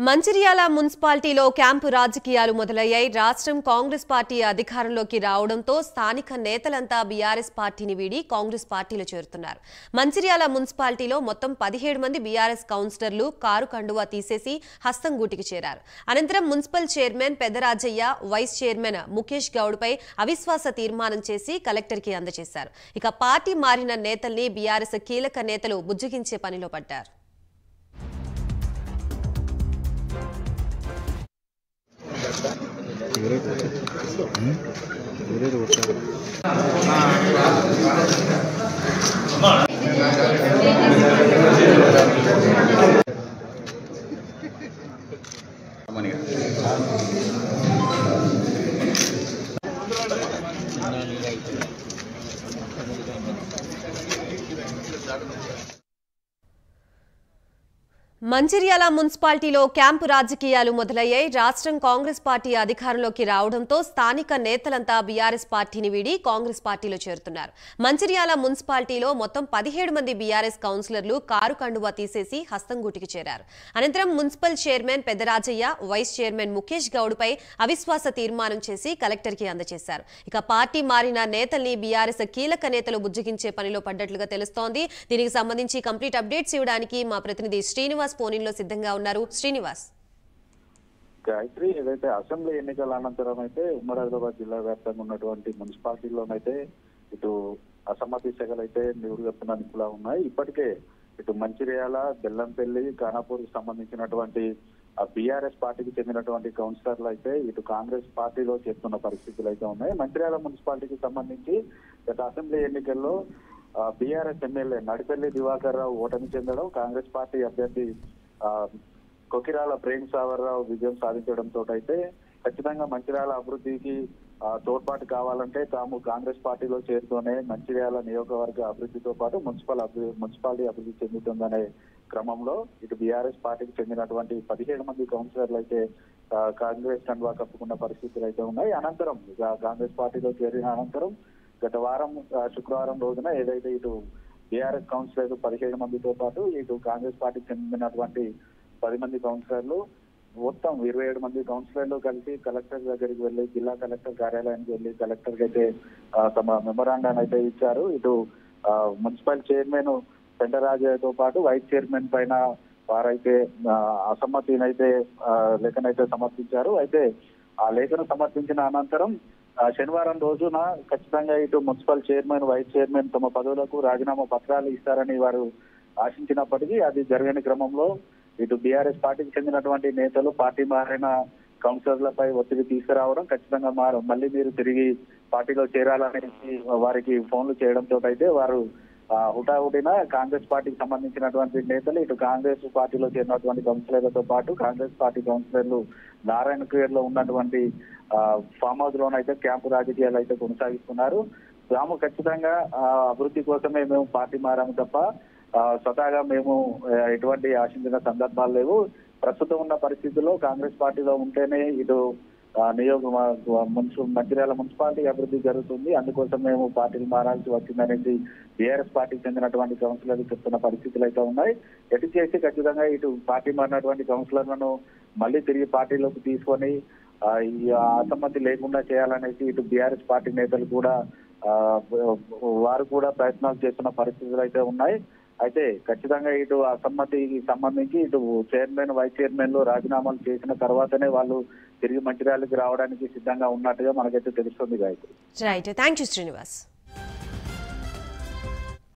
మంచిర్యాల మున్సిపాలిటీలో క్యాంపు రాజకీయాలు మొదలయ్యాయి. రాష్ట్రం కాంగ్రెస్ పార్టీ అధికారంలోకి రావడంతో స్థానిక నేతలంతా బీఆర్ఎస్ పార్టీని వీడి కాంగ్రెస్ పార్టీలో చేరుతున్నారు. మంచిర్యాల మున్సిపాలిటీలో మొత్తం 17 మంది బీఆర్ఎస్ కౌన్సిలర్లు కారు కండువా తీసేసి హస్తం గూటికి చేరారు. అనంతరం municipal chairman Peddarajaiah, vice chairman Mukesh గౌడ్పై అవిశ్వాస తీర్మానం చేసి కలెక్టర్కి అందజేశారు. ఇక పార్టీ మారిన నేతల్ని బీఆర్ఎస్ కీలక నేతలు బుజ్జగించే పనిలో పడ్డారు. మంచిర్యాల మున్సిపాలిటీలో క్యాంపు రాజకీయాలు మొదలయ్యాయి. రాష్ట్రం కాంగ్రెస్ పార్టీ అధికారంలోకి రావడంతో స్థానిక నేతలంతా బీఆర్ఎస్ పార్టీని వీడి కాంగ్రెస్ పార్టీలో చేరుతున్నారు. మంచిర్యాల మున్సిపాలిటీలో మొత్తం 17 మంది బీఆర్ఎస్ కౌన్సిలర్లు కారు కండువా తీసేసి హస్తం గూటికి చేరారు. అనంతరం municipal chairman Peddarajaiah, vice chairman Mukesh గౌడ్పై అవిశ్వాస తీర్మానం చేసి కలెక్టర్కి అందజేశారు. ఇక పార్టీ మారిన నేతల్ని బీఆర్ఎస్ కీలక నేతలు బుజ్జగించే పనిలో పడ్డట్లుగా తెలుస్తోంది. దీనికి సంబంధించి కంప్లీట్ అప్డేట్స్ ఇవ్వడానికి మా ప్రతినిధి శ్రీనివాస్ ఫోన్ లో సిద్ధంగా ఉన్నారు. శ్రీనివాస్, గాయత్రి, ఏదైతే అసెంబ్లీ ఎన్నికల అనంతరం అయితే ఉమ్మడి ఆదిలాబాద్ జిల్లా వ్యాప్తంగా ఉన్నటువంటి మున్సిపాలిటీలోనైతే ఇటు అసమ్మతి సెగలు అయితే నిలువెత్తున నిప్పులా ఉన్నాయి. ఇప్పటికే ఇటు మంచిర్యాల, బెల్లంపల్లి, ఖానాపూర్ సంబంధించినటువంటి బీఆర్ఎస్ పార్టీకి చెందినటువంటి కౌన్సిలర్లు అయితే ఇటు కాంగ్రెస్ పార్టీలో చేస్తున్న పరిస్థితులు అయితే ఉన్నాయి. మంచిర్యాల మున్సిపాలిటీకి సంబంధించి గత అసెంబ్లీ ఎన్నికల్లో బీఆర్ఎస్ ఎమ్మెల్యే నడిపెల్లి దివాకర్ రావు ఓటమి చెందడం, కాంగ్రెస్ పార్టీ అభ్యర్థి కొకిరాల ప్రేమ్ సాగర్ రావు విజయం సాధించడంతో అయితే ఖచ్చితంగా మంచిర్యాల అభివృద్ధికి తోడ్పాటు కావాలంటే తాము కాంగ్రెస్ పార్టీలో చేరుతూనే మంచిర్యాల నియోజకవర్గ అభివృద్ధితో పాటు మున్సిపాలిటీ అభివృద్ధి చెందుతుందనే క్రమంలో ఇటు బీఆర్ఎస్ పార్టీకి చెందినటువంటి 17 మంది కౌన్సిలర్లు అయితే కాంగ్రెస్ కండువా కప్పుకున్న పరిస్థితులు అయితే ఉన్నాయి. అనంతరం కాంగ్రెస్ పార్టీలో చేరిన అనంతరం గత వారం శుక్రవారం రోజున ఏదైతే ఇటు బీఆర్ఎస్ కౌన్సిలర్లు 17 మందితో పాటు ఇటు కాంగ్రెస్ పార్టీకి చెందినటువంటి 10 మంది కౌన్సిలర్లు మొత్తం 27 మంది కౌన్సిలర్లు కలిసి కలెక్టర్ దగ్గరికి వెళ్లి, జిల్లా కలెక్టర్ కార్యాలయానికి వెళ్లి కలెక్టర్ అయితే తమ మెమరాండాన్ని అయితే ఇచ్చారు. ఇటు మున్సిపల్ చైర్మన్ పెంటరాజయ్యతో పాటు వైస్ చైర్మన్ పైన వారైతే అసమ్మతినైతే లేఖనైతే సమర్పించారు. అయితే ఆ లేఖను సమర్పించిన అనంతరం శనివారం రోజున ఖచ్చితంగా ఇటు మున్సిపల్ చైర్మన్, వైస్ చైర్మన్ తమ పదవులకు రాజీనామా పత్రాలు ఇస్తారని వారు ఆశించినప్పటికీ అది జరగని క్రమంలో ఇటు బీఆర్ఎస్ పార్టీకి చెందినటువంటి నేతలు పార్టీ మారిన కౌన్సిలర్లపై ఒత్తిడి తీసుకురావడం, ఖచ్చితంగా మళ్ళీ మీరు తిరిగి పార్టీలో చేరాలనేసి వారికి ఫోన్లు చేయడంతో అయితే వారు హుటాహుటిన కాంగ్రెస్ పార్టీకి సంబంధించినటువంటి నేతలు ఇటు కాంగ్రెస్ పార్టీలో చేరినటువంటి కౌన్సిలర్లతో పాటు కాంగ్రెస్ పార్టీ కౌన్సిలర్లు నారాయణఖేడ్ లో ఉన్నటువంటి ఫామ్ హౌస్ లోనైతే క్యాంపు రాజకీయాలు అయితే కొనసాగిస్తున్నారు. తాము ఖచ్చితంగా అభివృద్ధి కోసమే మేము పార్టీ మారాము తప్ప స్వతహాగా మేము ఎటువంటి ఆశించిన సందర్భాలు లేవు. ప్రస్తుతం ఉన్న పరిస్థితుల్లో కాంగ్రెస్ పార్టీలో ఉంటేనే ఇటు మంచిర్యాల మున్సిపాలిటీ అభివృద్ధి జరుగుతుంది, అందుకోసం మేము పార్టీలు మారాల్సి వచ్చిందనేసి బీఆర్ఎస్ పార్టీకి చెందినటువంటి కౌన్సిలర్లు చెప్తున్న పరిస్థితులు అయితే ఉన్నాయి. ఎటు చేసి ఖచ్చితంగా ఇటు పార్టీ మారినటువంటి కౌన్సిలర్లను మళ్ళీ తిరిగి పార్టీలోకి తీసుకొని ఈ అసమ్మతి లేకుండా చేయాలనేసి ఇటు బీఆర్ఎస్ పార్టీ నేతలు కూడా వారు కూడా ప్రయత్నాలు చేస్తున్న పరిస్థితులు అయితే ఉన్నాయి. అయితే ఖచ్చితంగా ఇటు అసమ్మతికి సంబంధించి ఇటు చైర్మన్, వైస్ చైర్మన్లు రాజీనామాలు చేసిన తర్వాతనే వాళ్ళు తిరిగి మంచిర్యాలకి రావడానికి సిద్ధంగా ఉన్నట్టుగా మనకైతే తెలుస్తుంది. Gayatri, right, thank you Srinivas.